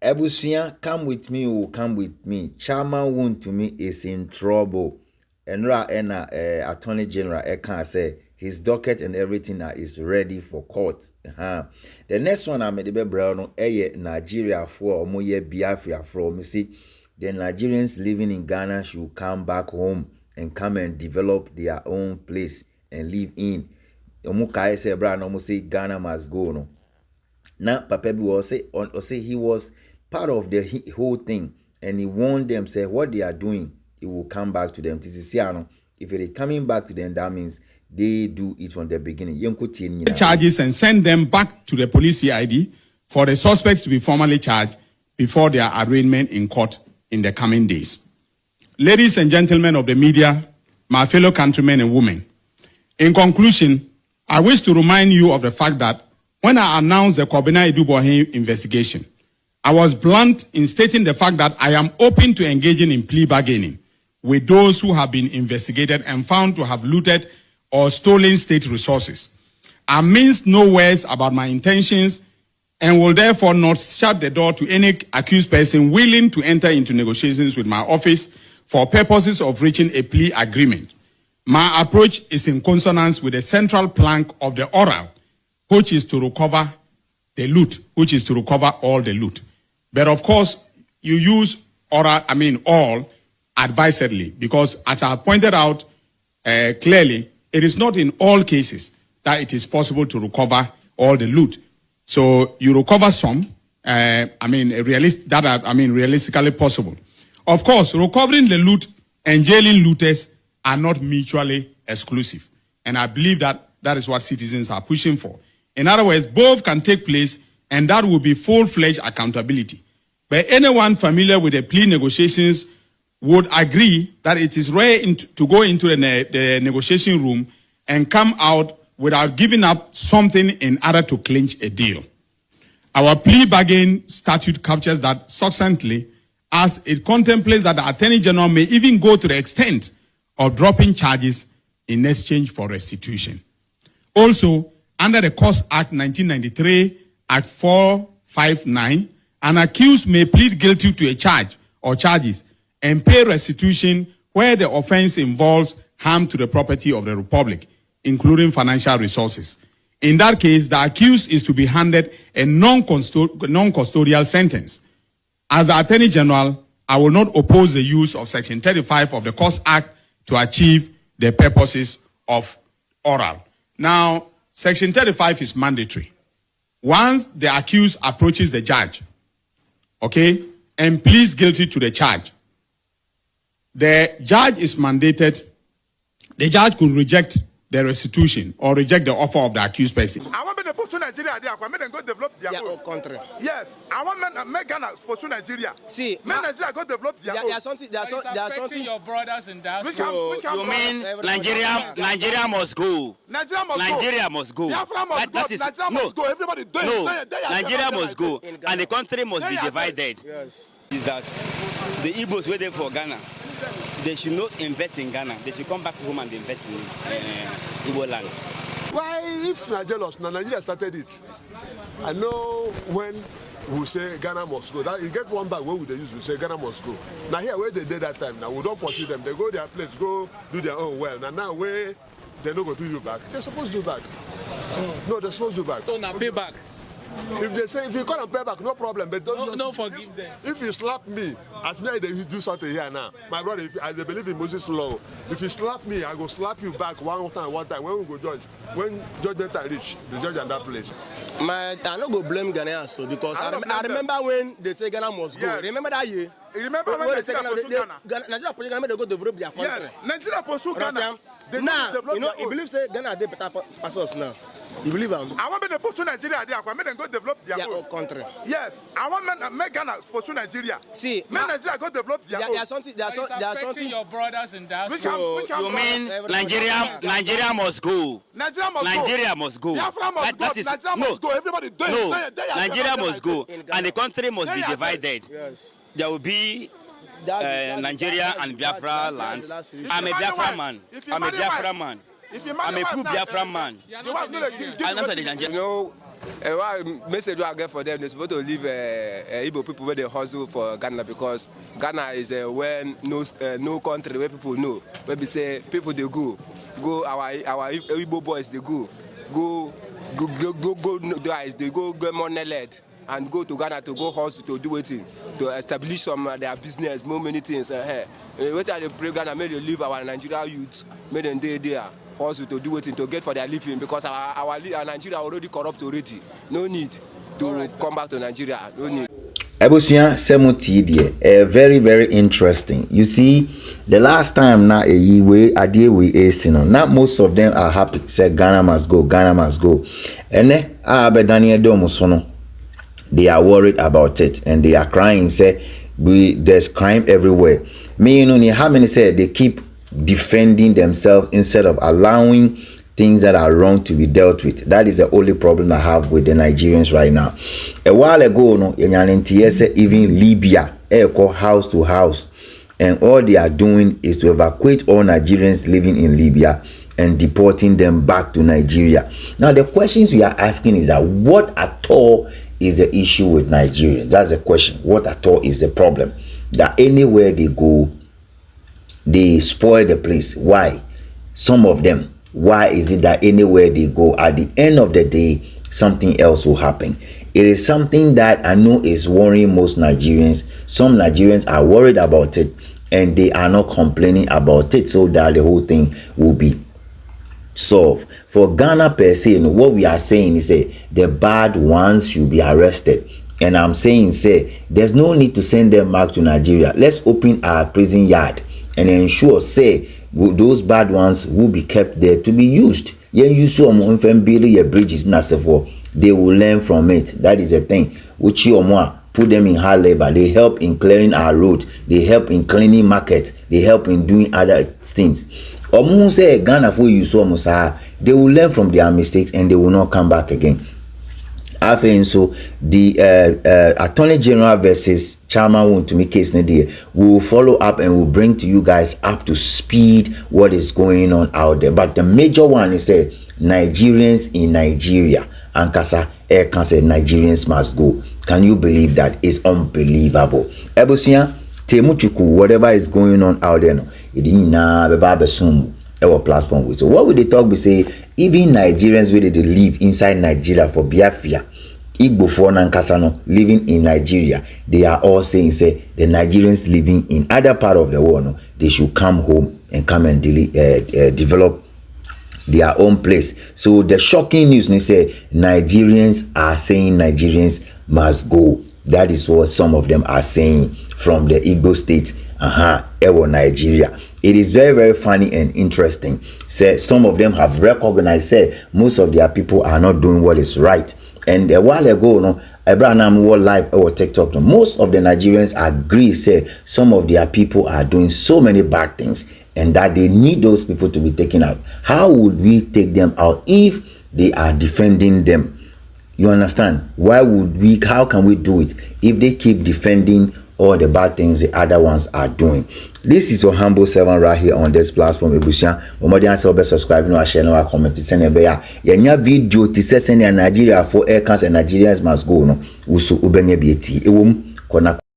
Ebusia, come with me, oh, come with me. Chairman wuntumi is in trouble. Enra Attorney General can say his docket and everything is ready for court. The next one I made the brown Nigeria for Omoye Biafra from see the Nigerians living in Ghana should come back home and come and develop their own place and live in. Omukai say brown almost say Ghana must go no. Now Papa will say he was part of the whole thing and he warned them say what they are doing it will come back to them. If it is coming back to them, that means they do it from the beginning. Charges and send them back to the police CID for the suspects to be formally charged before their arraignment in court in the coming days. Ladies and gentlemen of the media, my fellow countrymen and women, in conclusion, I wish to remind you of the fact that when I announced the Kobina Idubohin investigation, I was blunt in stating the fact that I am open to engaging in plea bargaining with those who have been investigated and found to have looted or stolen state resources. I minced no words about my intentions and will therefore not shut the door to any accused person willing to enter into negotiations with my office for purposes of reaching a plea agreement. My approach is in consonance with the central plank of the oral, which is to recover the loot, which is to recover all the loot. But of course, you use all advisedly, because as I pointed out clearly, it is not in all cases that it is possible to recover all the loot. So you recover some, realistically possible. Of course, recovering the loot and jailing looters are not mutually exclusive. And I believe that that is what citizens are pushing for. In other words, both can take place and that will be full-fledged accountability. But anyone familiar with the plea negotiations would agree that it is rare to go into the negotiation room and come out without giving up something in order to clinch a deal. Our plea bargain statute captures that succinctly, as it contemplates that the Attorney General may even go to the extent of dropping charges in exchange for restitution. Also, under the Cost Act 1993, Act 459, an accused may plead guilty to a charge or charges and pay restitution where the offense involves harm to the property of the Republic, including financial resources. In that case, the accused is to be handed a non-custodial sentence. As the Attorney General, I will not oppose the use of Section 35 of the Cost Act to achieve the purposes of oral. Now, Section 35 is mandatory. Once the accused approaches the judge, and pleads guilty to the charge, the judge is mandated, the judge could reject the restitution or reject the offer of the accused person. I want to pursue Nigeria. I want to go develop their own country. Yes, I want to make Ghana pursue Nigeria. See, Nigeria go develop their own. There are something. Your brothers in that. So you mean Nigeria must go? Nigeria must go. Biafra must go. Nigeria must go. Everybody do it. No, Nigeria must go, and the country must be divided. Yes. Is that the Igbos waiting for Ghana? They should not invest in Ghana. They should come back home and invest in Igbo lands. Why, if Nigeria started it, I know when we say Ghana must go, that you get one back, what would they use? We say Ghana must go. Now here, where they did that time, now we don't pursue them. They go their place, go do their own well. Now where they're not going to do you back. They're supposed to do back. No, they're supposed to do back. So now pay back. If they say, if you call and pay back, no problem. But don't forgive them. If you slap me, as me, they do something here now. My brother, I believe in Moses' law. If you slap me, I go slap you back one time. When we go judge, when judgment time reach, the judge in that place. I don't go blame Ghanaians so because I remember when they say Ghana must go. Yes. Remember that year? You remember when they say Ghana pursue Ghana? Nigeria pursue Ghana, they go develop their country. Yes, Nigeria pursue Ghana. Now, you believe say Ghana they better pass us now. You believe them? I want to pursue Nigeria. I want to go develop their own country. Yes, I want to make Ghana pursue Nigeria. See, Nigeria go develop their own. There are something. Your brothers in that. So you mean Nigeria must go? Nigeria must go. Biafra must go. Nigeria must go. Everybody do it. No, Nigeria must go, and the country must be divided. Yes. There will be Nigeria and Biafra lands. I'm a Biafra man. I'm a Biafra man. I'm a full Biafra man. You I'm not the Nigerian. One message I get for them, they're supposed to leave Igbo people where they hustle for Ghana, because Ghana is no country where people know. Where we say people they go our Igbo boys they go guys, they go get money led and go to Ghana to go hustle to do it, to establish some their business, many things. What are they pray Ghana may they leave our Nigeria youth, may them day there. Also to do it to get for their living, because our Nigeria already corrupt already. No need to come back to Nigeria. No need. Ebusia semuti die, very very interesting. You see, the last time na not most of them are happy. Say Ghana must go, Ghana must go. And they are worried about it and they are crying. Say there's crime everywhere. Me, you know, how many say they keep defending themselves instead of allowing things that are wrong to be dealt with. That is the only problem I have with the Nigerians right now. A while ago, no, even Libya, house to house, and all they are doing is to evacuate all Nigerians living in Libya and deporting them back to Nigeria. Now, the questions we are asking is that what at all is the issue with Nigeria? That's the question. What at all is the problem? That anywhere they go, they spoil the place. Why? Some of them. Why is it that anywhere they go, at the end of the day, something else will happen? It is something that I know is worrying most Nigerians. Some Nigerians are worried about it and they are not complaining about it, so that the whole thing will be solved. For Ghana per se, what we are saying is that the bad ones should be arrested. And I'm saying, there's no need to send them back to Nigeria. Let's open our prison yard and ensure, those bad ones will be kept there to be used. You saw build bridges, they will learn from it. That is the thing. Which you put them in hard labor. They help in clearing our road. They help in cleaning markets. They help in doing other things. Say Ghana for you saw they will learn from their mistakes and they will not come back again. I think so. The Attorney General versus Chairman wuntumi case we will follow up and will bring to you guys up to speed what is going on out there. But the major one is that Nigerians in Nigeria, Ankasa Air Cancer, Nigerians must go. Can you believe that? It's unbelievable. Ebusia Temuchuku, whatever is going on out there, it didn't na our platform with. So what would they talk? We say even Nigerians where they live inside Nigeria for Biafra, Igbo for Nankasano living in Nigeria, they are all saying the Nigerians living in other part of the world, they should come home and come and develop their own place. So the shocking news they say Nigerians are saying Nigerians must go. That is what some of them are saying from the Igbo state, Ewo Nigeria. It is very, very funny and interesting. Some of them have recognized, most of their people are not doing what is right. And a while ago, Abraham War Live or TikTok, most of the Nigerians agree, some of their people are doing so many bad things and that they need those people to be taken out. How would we take them out if they are defending them? You understand? How can we do it if they keep defending all the bad things the other ones are doing? This is your humble servant right here on this platform. Ebusia, subscribe, share, comment, send a video to send Nigeria for air cancer and Nigerians must go. No, ubenye BT.